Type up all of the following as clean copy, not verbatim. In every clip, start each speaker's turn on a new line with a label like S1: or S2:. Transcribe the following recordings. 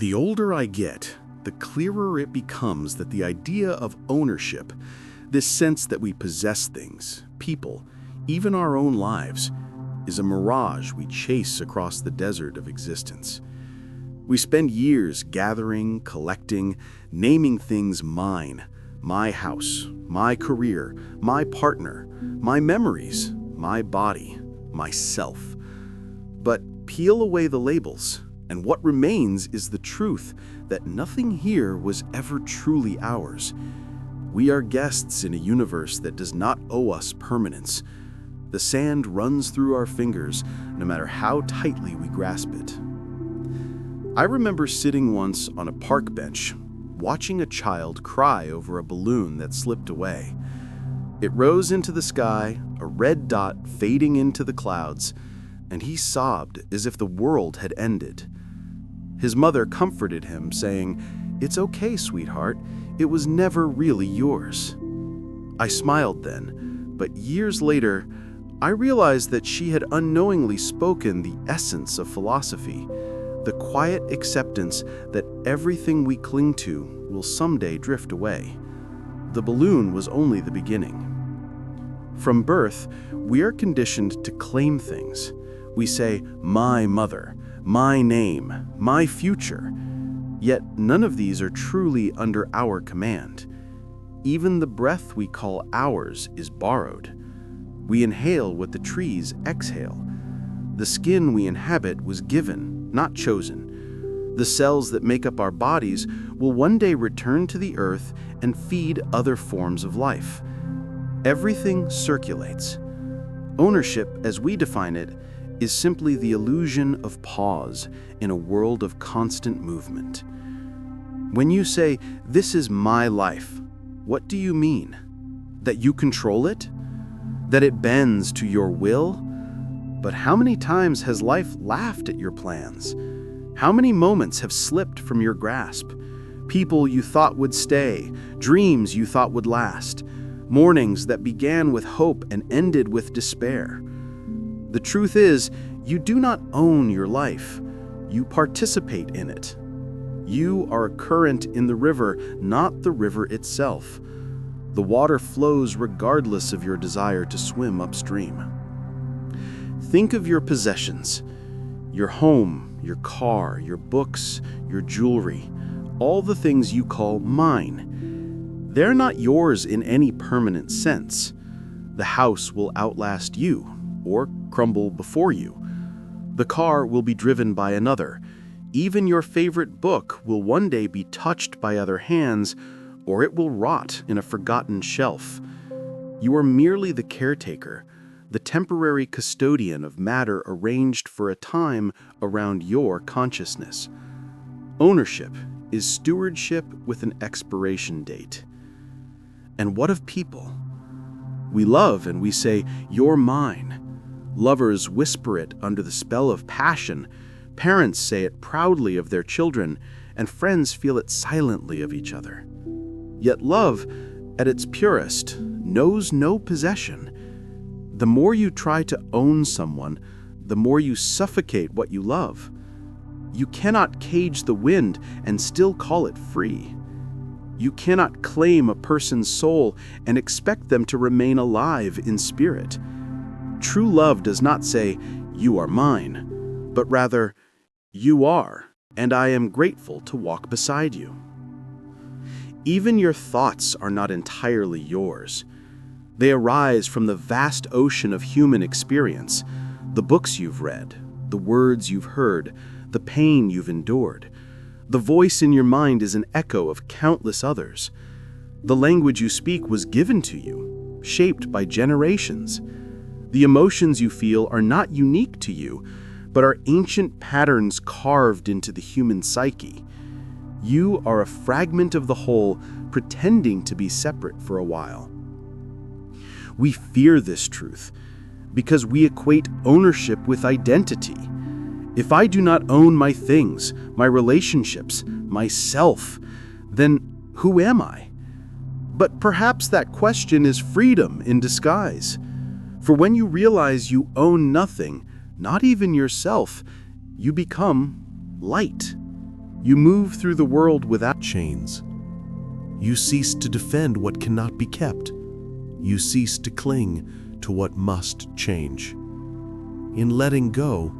S1: The older I get, the clearer it becomes that the idea of ownership, this sense that we possess things, people, even our own lives, is a mirage we chase across the desert of existence. We spend years gathering, collecting, naming things mine, my house, my career, my partner, my memories, my body, myself. But peel away the labels, and what remains is the truth that nothing here was ever truly ours. We are guests in a universe that does not owe us permanence. The sand runs through our fingers, no matter how tightly we grasp it. I remember sitting once on a park bench, watching a child cry over a balloon that slipped away. It rose into the sky, a red dot fading into the clouds, and he sobbed as if the world had ended. His mother comforted him, saying, "It's okay, sweetheart. It was never really yours." I smiled then, but years later, I realized that she had unknowingly spoken the essence of philosophy, the quiet acceptance that everything we cling to will someday drift away. The balloon was only the beginning. From birth, we are conditioned to claim things. We say, "my mother," "my name," "my future." Yet none of these are truly under our command. Even the breath we call ours is borrowed. We inhale what the trees exhale. The skin we inhabit was given, not chosen. The cells that make up our bodies will one day return to the earth and feed other forms of life. Everything circulates. Ownership, as we define it, is simply the illusion of pause in a world of constant movement. When you say, "This is my life," what do you mean? That you control it? That it bends to your will? But how many times has life laughed at your plans? How many moments have slipped from your grasp? People you thought would stay, dreams you thought would last, mornings that began with hope and ended with despair. The truth is, you do not own your life. You participate in it. You are a current in the river, not the river itself. The water flows regardless of your desire to swim upstream. Think of your possessions, your home, your car, your books, your jewelry, all the things you call mine. They're not yours in any permanent sense. The house will outlast you, or crumble before you. The car will be driven by another. Even your favorite book will one day be touched by other hands, or it will rot in a forgotten shelf. You are merely the caretaker, the temporary custodian of matter arranged for a time around your consciousness. Ownership is stewardship with an expiration date. And what of people? We love and we say, "You're mine." Lovers whisper it under the spell of passion. Parents say it proudly of their children, and friends feel it silently of each other. Yet love, at its purest, knows no possession. The more you try to own someone, the more you suffocate what you love. You cannot cage the wind and still call it free. You cannot claim a person's soul and expect them to remain alive in spirit. True love does not say, "You are mine," but rather, "You are, and I am grateful to walk beside you." Even your thoughts are not entirely yours. They arise from the vast ocean of human experience, the books you've read, the words you've heard, the pain you've endured. The voice in your mind is an echo of countless others. The language you speak was given to you, shaped by generations. The emotions you feel are not unique to you, but are ancient patterns carved into the human psyche. You are a fragment of the whole, pretending to be separate for a while. We fear this truth because we equate ownership with identity. If I do not own my things, my relationships, myself, then who am I? But perhaps that question is freedom in disguise. For when you realize you own nothing, not even yourself, you become light. You move through the world without
S2: chains. You cease to defend what cannot be kept. You cease to cling to what must change. In letting go,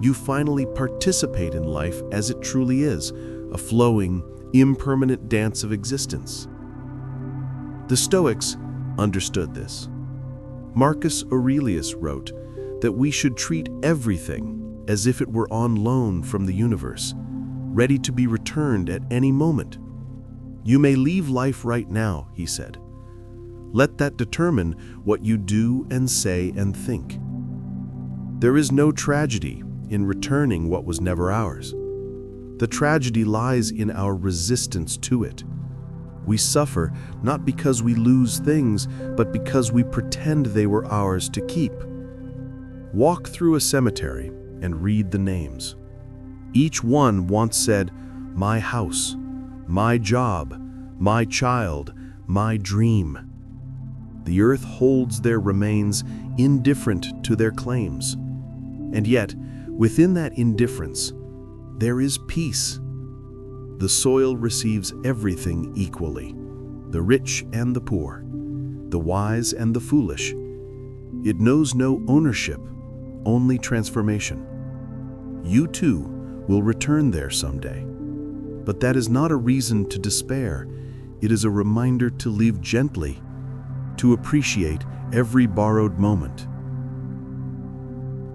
S2: you finally participate in life as it truly is, a flowing, impermanent dance of existence. The Stoics understood this. Marcus Aurelius wrote that we should treat everything as if it were on loan from the universe, ready to be returned at any moment. You may leave life right now, he said. Let that determine what you do and say and think. There is no tragedy in returning what was never ours. The tragedy lies in our resistance to it. We suffer not because we lose things, but because we pretend they were ours to keep. Walk through a cemetery and read the names. Each one once said, "My house, my job, my child, my dream." The earth holds their remains indifferent to their claims. And yet, within that indifference, there is peace. The soil receives everything equally, the rich and the poor, the wise and the foolish. It knows no ownership, only transformation. You too will return there someday. But that is not a reason to despair. It is a reminder to live gently, to appreciate every borrowed moment.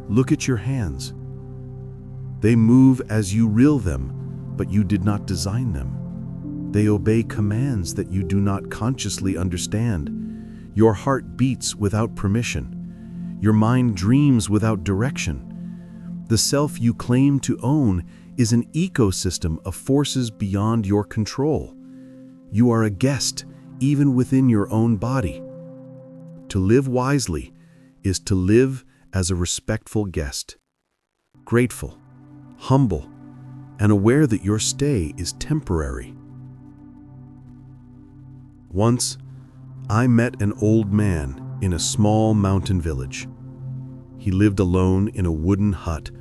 S2: Look at your hands. They move as you will them, but you did not design them. They obey commands that you do not consciously understand. Your heart beats without permission. Your mind dreams without direction. The self you claim to own is an ecosystem of forces beyond your control. You are a guest even within your own body. To live wisely is to live as a respectful guest, grateful, humble, and aware that your stay is temporary. Once, I met an old man in a small mountain village. He lived alone in a wooden hut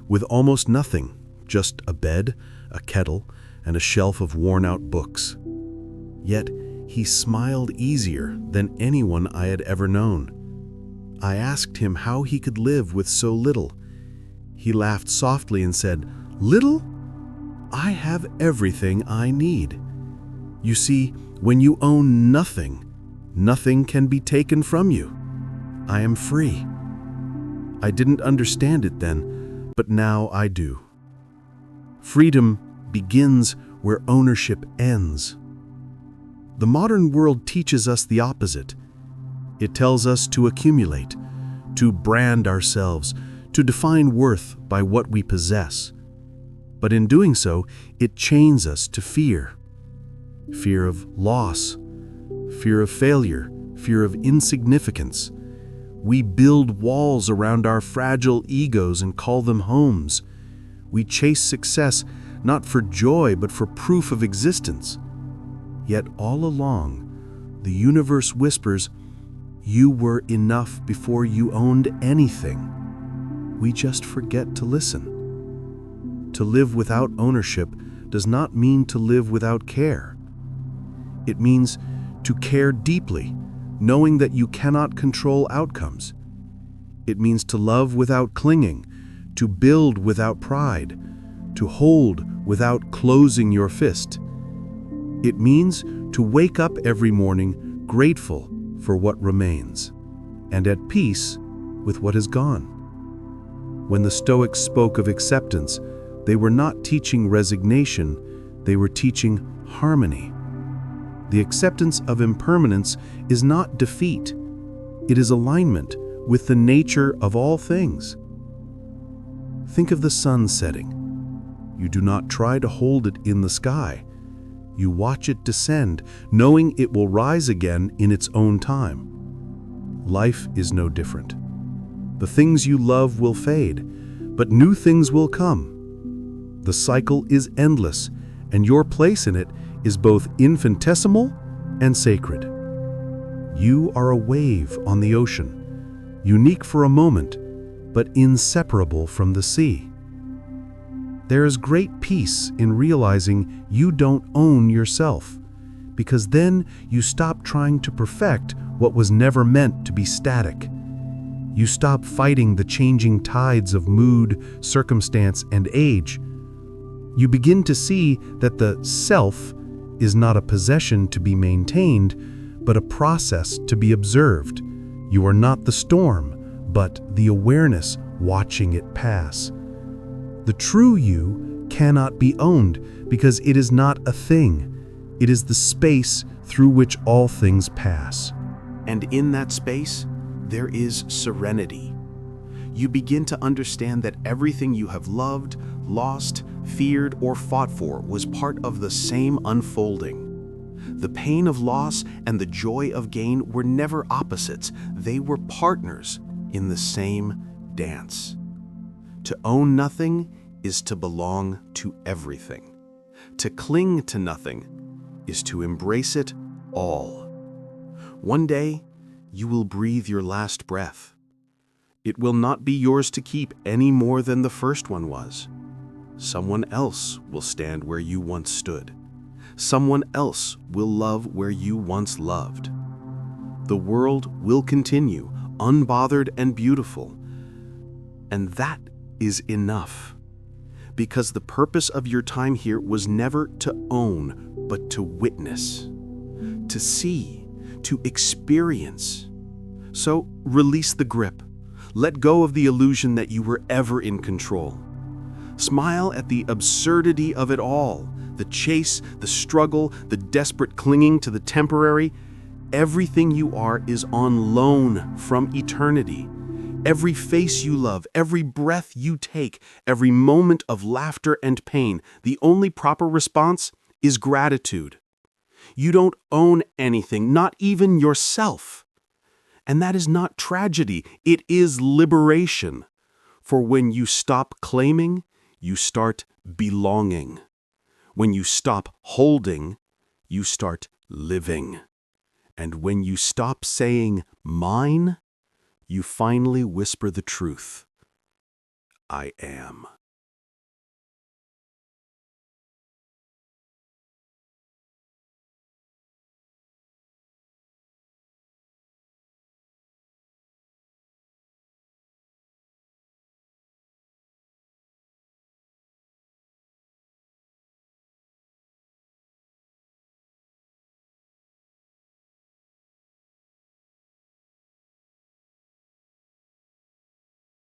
S2: with almost nothing, just a bed, a kettle, and a shelf of worn-out books. Yet, he smiled easier than anyone I had ever known. I asked him how he could live with so little. He laughed softly and said, "Little? I have everything I need. You see, when you own nothing, nothing can be taken from you. I am free." I didn't understand it then, but now I do. Freedom begins where ownership ends. The modern world teaches us the opposite. It tells us to accumulate, to brand ourselves, to define worth by what we possess. But in doing so, it chains us to fear. Fear of loss, fear of failure, fear of insignificance. We build walls around our fragile egos and call them homes. We chase success not for joy but for proof of existence. Yet all along, the universe whispers, you were enough before you owned anything. We just forget to listen. To live without ownership does not mean to live without care. It means to care deeply, knowing that you cannot control outcomes. It means to love without clinging, to build without pride, to hold without closing your fist. It means to wake up every morning grateful for what remains, and at peace with what is gone. When the Stoics spoke of acceptance, they were not teaching resignation, they were teaching harmony. The acceptance of impermanence is not defeat, it is alignment with the nature of all things. Think of the sun setting. You do not try to hold it in the sky. You watch it descend, knowing it will rise again in its own time. Life is no different. The things you love will fade, but new things will come. The cycle is endless, and your place in it is both infinitesimal and sacred. You are a wave on the ocean, unique for a moment, but inseparable from the sea. There is great peace in realizing you don't own yourself, because then you stop trying to perfect what was never meant to be static. You stop fighting the changing tides of mood, circumstance, and age. You begin to see that the self is not a possession to be maintained, but a process to be observed. You are not the storm, but the awareness watching it pass. The true you cannot be owned because it is not a thing. It is the space through which all things pass.
S1: And in that space, there is serenity. You begin to understand that everything you have loved, lost, feared, or fought for was part of the same unfolding. The pain of loss and the joy of gain were never opposites. They were partners in the same dance. To own nothing is to belong to everything. To cling to nothing is to embrace it all. One day, you will breathe your last breath. It will not be yours to keep any more than the first one was. Someone else will stand where you once stood. Someone else will love where you once loved. The world will continue, unbothered and beautiful. And that is enough. Because the purpose of your time here was never to own, but to witness, to see, to experience. So release the grip. Let go of the illusion that you were ever in control. Smile at the absurdity of it all, the chase, the struggle, the desperate clinging to the temporary. Everything you are is on loan from eternity. Every face you love, every breath you take, every moment of laughter and pain, the only proper response is gratitude. You don't own anything, not even yourself. And that is not tragedy, it is liberation. For when you stop claiming, you start belonging. When you stop holding, you start living. And when you stop saying mine, you finally whisper the truth. I am.